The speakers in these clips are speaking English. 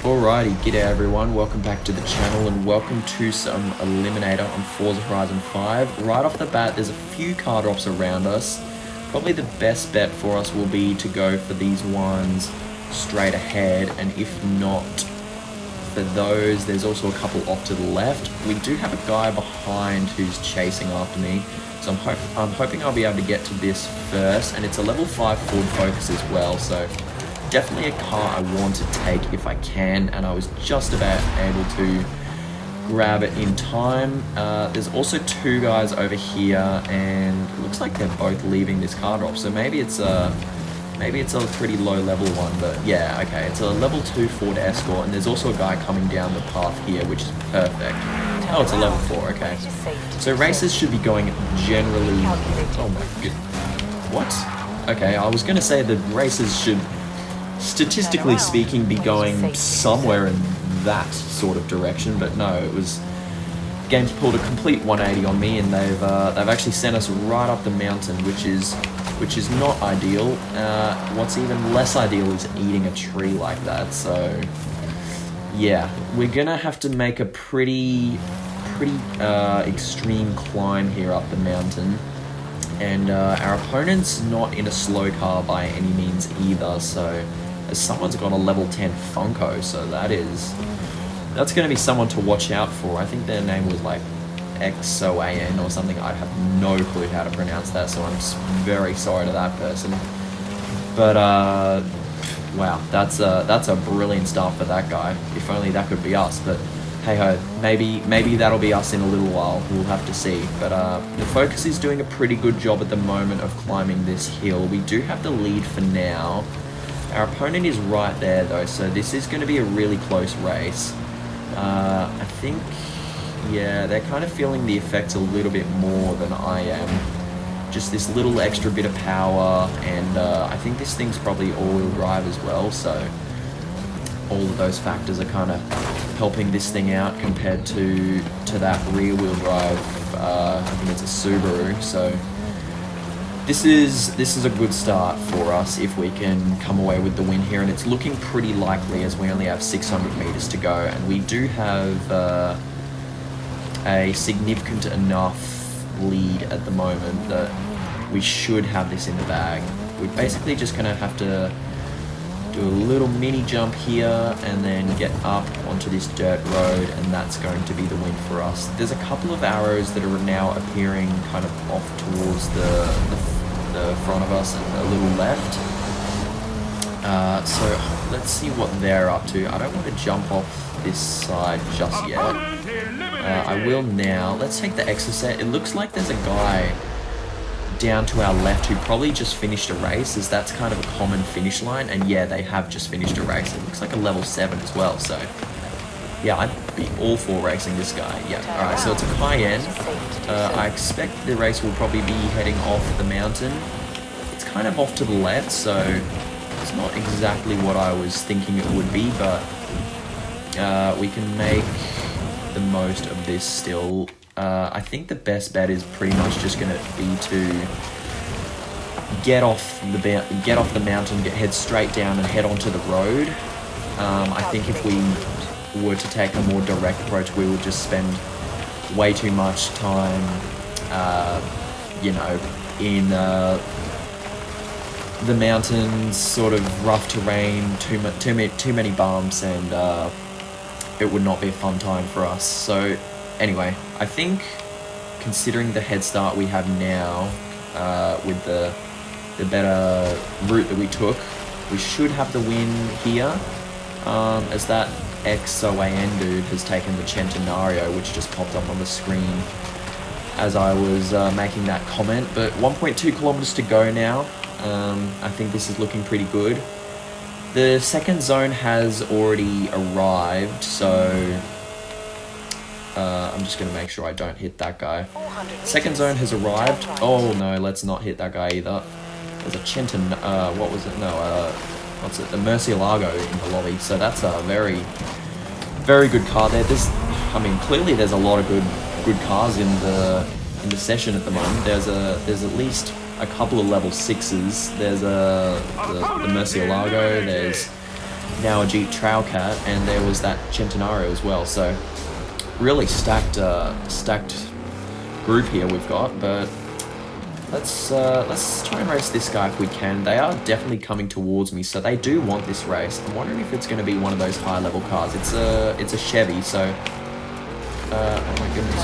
Alrighty, g'day everyone, welcome back to the channel and welcome to some Eliminator on Forza Horizon 5. Right off the bat, there's a few car drops around us. Probably the best bet for us will be to go for these ones straight ahead, and if not for those, there's also a couple off to the left. We do have a guy behind who's chasing after me, so I'm hoping I'll be able to get to this first, and it's a level 5 Ford Focus as well, so definitely a car I want to take if I can, and I was just about able to grab it in time. There's also two guys over here, and it looks like they're both leaving this car drop, so maybe it's a pretty low level one, but yeah, okay, it's a level 2 Ford Escort, and there's also a guy coming down the path here, which is perfect. Oh, it's a level 4, okay. So races should be going generally... Oh my goodness. What? Okay, I was going to say the races should, statistically speaking, be going somewhere in that sort of direction, but no, it was... Game's pulled a complete 180 on me, and they've actually sent us right up the mountain, which is not ideal. What's even less ideal is eating a tree like that, so yeah, we're gonna have to make a pretty extreme climb here up the mountain, and our opponent's not in a slow car by any means either, so someone's got a level 10 Funko, so that's gonna be someone to watch out for. I think their name was like XOAN or something. I have no clue how to pronounce that, so I'm very sorry to that person. But wow, that's a brilliant start for that guy. If only that could be us, but hey ho, maybe that'll be us in a little while. We'll have to see. But the Focus is doing a pretty good job at the moment of climbing this hill. We do have the lead for now. Our opponent is right there though, so this is going to be a really close race. I think, yeah, they're kind of feeling the effects a little bit more than I am. Just this little extra bit of power, and I think this thing's probably all-wheel drive as well, so all of those factors are kind of helping this thing out compared to that rear-wheel drive. I think it's a Subaru, so this is a good start for us if we can come away with the win here, and it's looking pretty likely as we only have 600 meters to go, and we do have a significant enough lead at the moment that we should have this in the bag. We're basically just going to have to do a little mini jump here and then get up onto this dirt road, and that's going to be the win for us. There's a couple of arrows that are now appearing kind of off towards the front of us and a little left. So let's see what they're up to. I don't want to jump off this side just yet. I will now. Let's take the Exocet. It looks like there's a guy down to our left who probably just finished a race, as that's kind of a common finish line, and yeah, they have just finished a race. It looks like a level 7 as well, so yeah, I'd be all for racing this guy. Yeah, alright, so it's a Cayenne. I expect the race will probably be heading off the mountain. It's kind of off to the left, so it's not exactly what I was thinking it would be, but we can make the most of this still. I think the best bet is pretty much just going to be to get off the mountain, head straight down and head onto the road. I think if we were to take a more direct approach, we would just spend way too much time, you know, in the mountains, sort of rough terrain, too many bumps, and it would not be a fun time for us. So anyway, I think considering the head start we have now, with the better route that we took, we should have the win here, as that XOAN dude has taken the Centenario, which just popped up on the screen as I was making that comment. But 1.2 kilometers to go now. I think this is looking pretty good. The second zone has already arrived, so I'm just going to make sure I don't hit that guy. Second zone has arrived. Oh no, let's not hit that guy either. There's a what was it? No, what's it? The Murcielago in the lobby. So that's a very, very good car there. I mean, clearly there's a lot of good cars in the session at the moment. There's at least a couple of level 6s. There's the Murcielago. There's now a Jeep Trailcat, and there was that Centenario as well. So really stacked group here we've got. But let's try and race this guy if we can. They are definitely coming towards me, so they do want this race. I'm wondering if it's going to be one of those high level cars. It's a Chevy, so oh my goodness,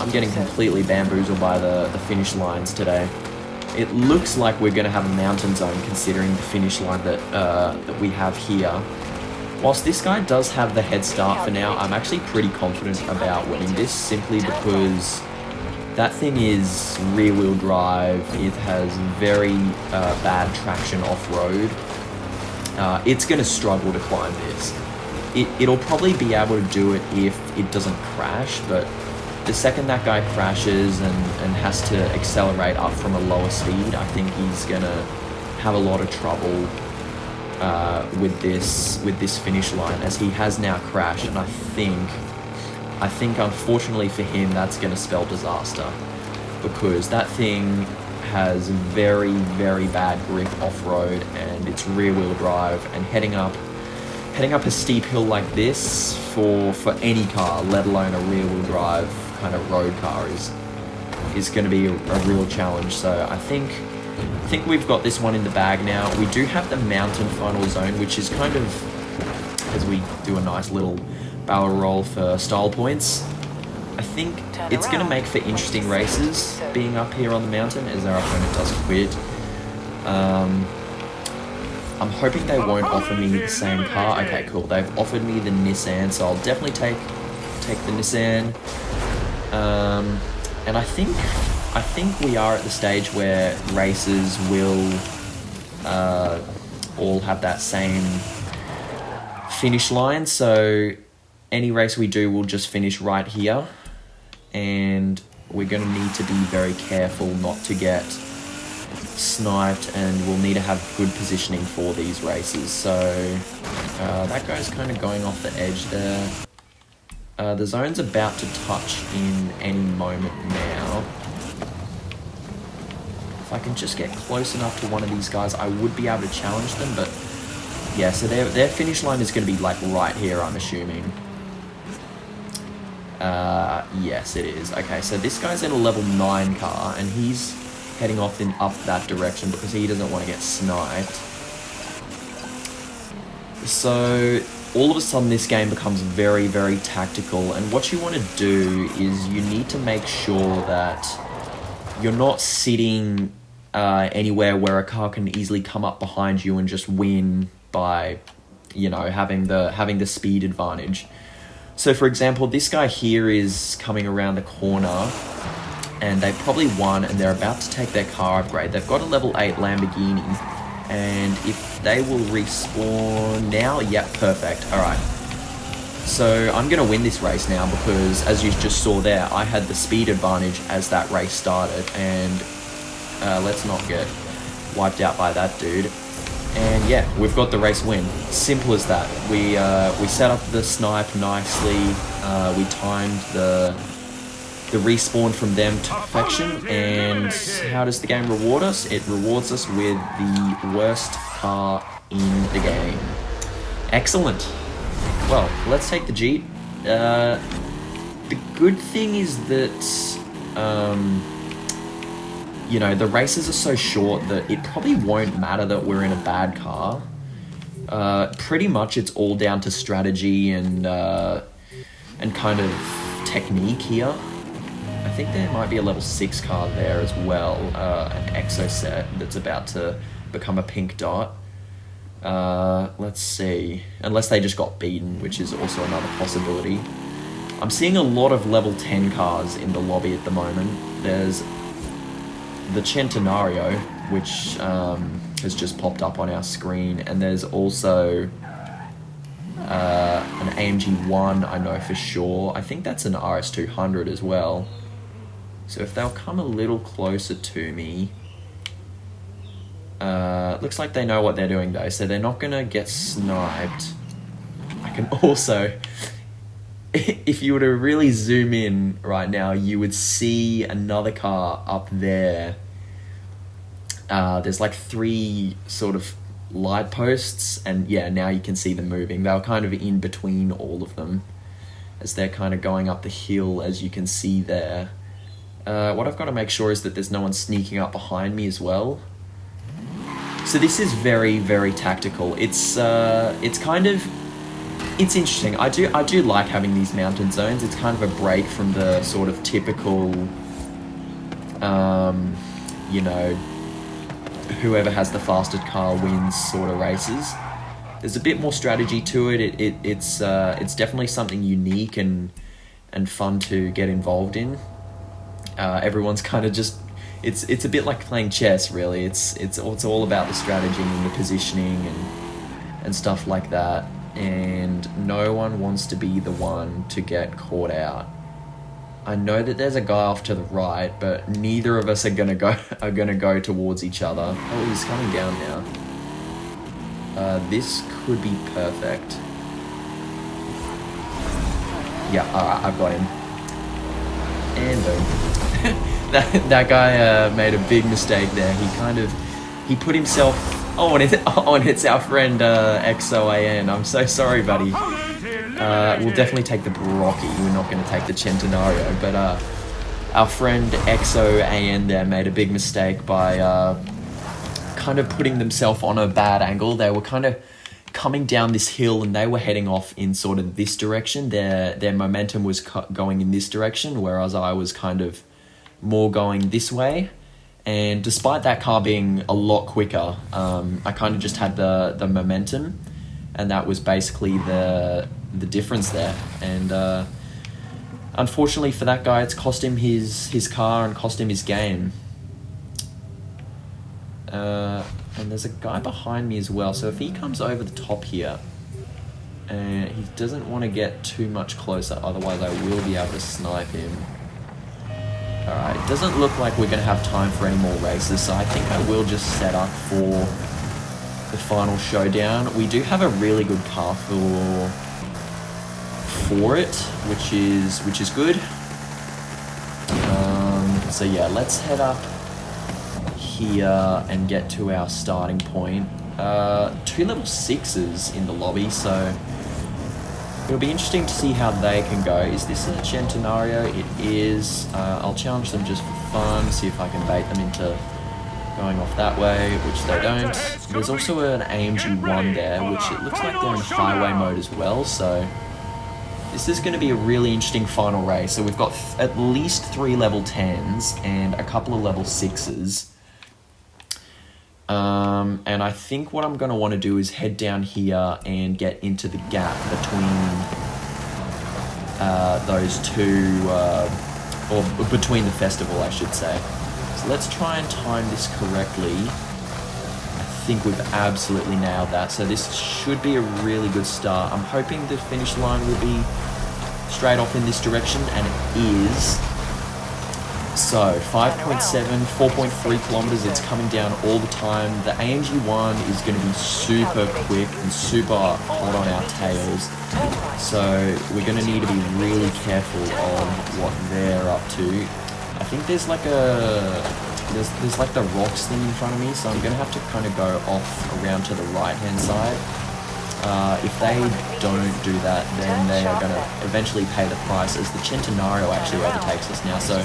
I'm getting completely bamboozled by the finish lines today. It looks like we're going to have a mountain zone considering the finish line that we have here. Whilst this guy does have the head start for now, I'm actually pretty confident about winning this simply because that thing is rear wheel drive. It has very bad traction off-road. It's going to struggle to climb this. It'll probably be able to do it if it doesn't crash, but the second that guy crashes and has to accelerate up from a lower speed, I think he's gonna have a lot of trouble with this finish line, as he has now crashed, and I think unfortunately for him that's gonna spell disaster, because that thing has very, very bad grip off-road, and it's rear-wheel drive, and heading up a steep hill like this for any car, let alone a rear-wheel drive kind of road car, is going to be a real challenge. So I think we've got this one in the bag now. We do have the mountain final zone, which is kind of, as we do a nice little barrel roll for style points, I think it's going to make for interesting races being up here on the mountain as our opponent does quit. I'm hoping they won't offer me the same car. Okay, cool. They've offered me the Nissan, so I'll definitely take the Nissan. And I think we are at the stage where races will all have that same finish line. So any race we do will just finish right here, and we're going to need to be very careful not to get sniped, and we'll need to have good positioning for these races. So that guy's kind of going off the edge there. The zone's about to touch in any moment now. If I can just get close enough to one of these guys, I would be able to challenge them, but yeah, so their finish line is going to be like right here, I'm assuming. Yes, it is. Okay, so this guy's in a level 9 car, and he's heading off up that direction because he doesn't want to get sniped. So all of a sudden this game becomes very, very tactical, and what you want to do is you need to make sure that you're not sitting anywhere where a car can easily come up behind you and just win by, you know, having the speed advantage. So for example, this guy here is coming around the corner, and they've probably won, and they're about to take their car upgrade. They've got a level 8 Lamborghini, and if they will respawn now, yeah, perfect. All right. So I'm going to win this race now because, as you just saw there, I had the speed advantage as that race started, and let's not get wiped out by that dude. And yeah, we've got the race win. Simple as that. We set up the snipe nicely. We timed the respawn from them to perfection, and how does the game reward us? It rewards us with the worst car in the game. Excellent. Well, let's take the Jeep. The good thing is that, you know, the races are so short that it probably won't matter that we're in a bad car. Pretty much it's all down to strategy and kind of technique here. I think there might be a level 6 car there as well, an exo set that's about to become a pink dot. Let's see, unless they just got beaten, which is also another possibility. I'm seeing a lot of level 10 cars in the lobby at the moment. There's the Centenario, which has just popped up on our screen, and there's also an AMG 1, I know for sure. I think that's an RS200 as well. So if they'll come a little closer to me, looks like they know what they're doing though, so they're not gonna get sniped. I can also, if you were to really zoom in right now, you would see another car up there. There's like 3 sort of light posts, and yeah, now you can see them moving. They were kind of in between all of them as they're kind of going up the hill, as you can see there. What I've got to make sure is that there's no one sneaking up behind me as well. So this is very, very tactical. It's interesting. I do like having these mountain zones. It's kind of a break from the sort of typical, you know, whoever has the fastest car wins sort of races. There's a bit more strategy to it. It's definitely something unique and fun to get involved in. Everyone's kind of just, it's a bit like playing chess, really. It's all about the strategy and the positioning and stuff like that. And no one wants to be the one to get caught out. I know that there's a guy off to the right, but neither of us are gonna go towards each other. Oh, he's coming down now. This could be perfect. Yeah, alright, I've got him. And boom. that guy made a big mistake there. He put himself. Oh, and it's our friend XOAN. I'm so sorry, buddy. We'll definitely take the Barocchi. We're not going to take the Centenario, but our friend XOAN there made a big mistake by kind of putting themselves on a bad angle. They were kind of coming down this hill and they were heading off in sort of this direction. Their momentum was going in this direction, whereas I was kind of more going this way. And despite that car being a lot quicker, I kind of just had the momentum, and that was basically the difference there. And unfortunately for that guy, it's cost him his car and cost him his game. And there's a guy behind me as well, so if he comes over the top here, and he doesn't want to get too much closer, otherwise I will be able to snipe him. Alright, it doesn't look like we're going to have time for any more races, so I think I will just set up for the final showdown. We do have a really good car for it, which is good. So yeah, let's head up here and get to our starting point. 2 level 6s in the lobby, so it'll be interesting to see how they can go. Is this a Centenario? It is. I'll challenge them just for fun, see if I can bait them into going off that way, which they don't. There's also an AMG 1 there, which it looks like they're in highway mode as well, so this is going to be a really interesting final race. So we've got at least 3 level 10s and a couple of level 6s. And I think what I'm going to want to do is head down here and get into the gap between those two, or between the festival, I should say. So let's try and time this correctly. I think we've absolutely nailed that. So this should be a really good start. I'm hoping the finish line will be straight off in this direction, and it is. So 5.7, 4.3 kilometers, it's coming down all the time. The AMG 1 is going to be super quick and super hot on our tails. So we're going to need to be really careful on what they're up to. I think there's like there's like the rocks thing in front of me, so I'm going to have to kind of go off around to the right hand side. If they don't do that, then they are going to eventually pay the price, as the Centenario actually overtakes us now. So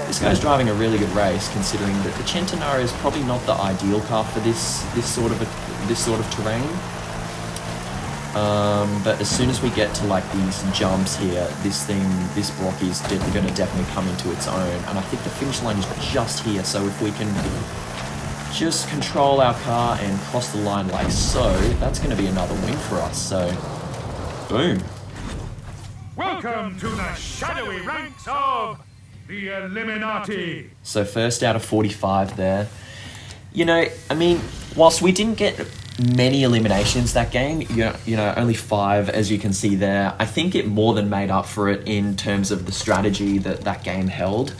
this guy's driving a really good race, considering that the Centenario is probably not the ideal car for this sort of terrain. But as soon as we get to like these jumps here, this Barocchi is going to definitely come into its own. And I think the finish line is just here, so if we can just control our car and cross the line like so, that's going to be another win for us. So, boom. Welcome to the shadowy ranks of the Eliminati. So first out of 45 there. You know, I mean, whilst we didn't get many eliminations that game, you know, only 5 as you can see there, I think it more than made up for it in terms of the strategy that game held.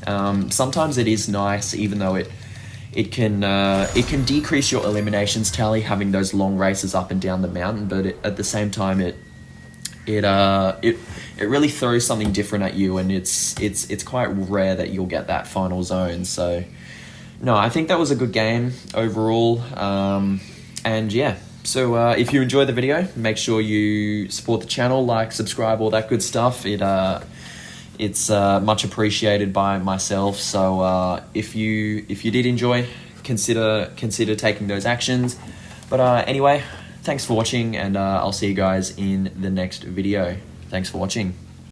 Sometimes it is nice, even though it can decrease your eliminations tally having those long races up and down the mountain, but at the same time it really throws something different at you, and it's quite rare that you'll get that final zone. So no, I think that was a good game overall. And yeah, so if you enjoyed the video, make sure you support the channel, like, subscribe, all that good stuff. It's much appreciated by myself. So if you did enjoy, consider taking those actions. But anyway, thanks for watching, and I'll see you guys in the next video. Thanks for watching.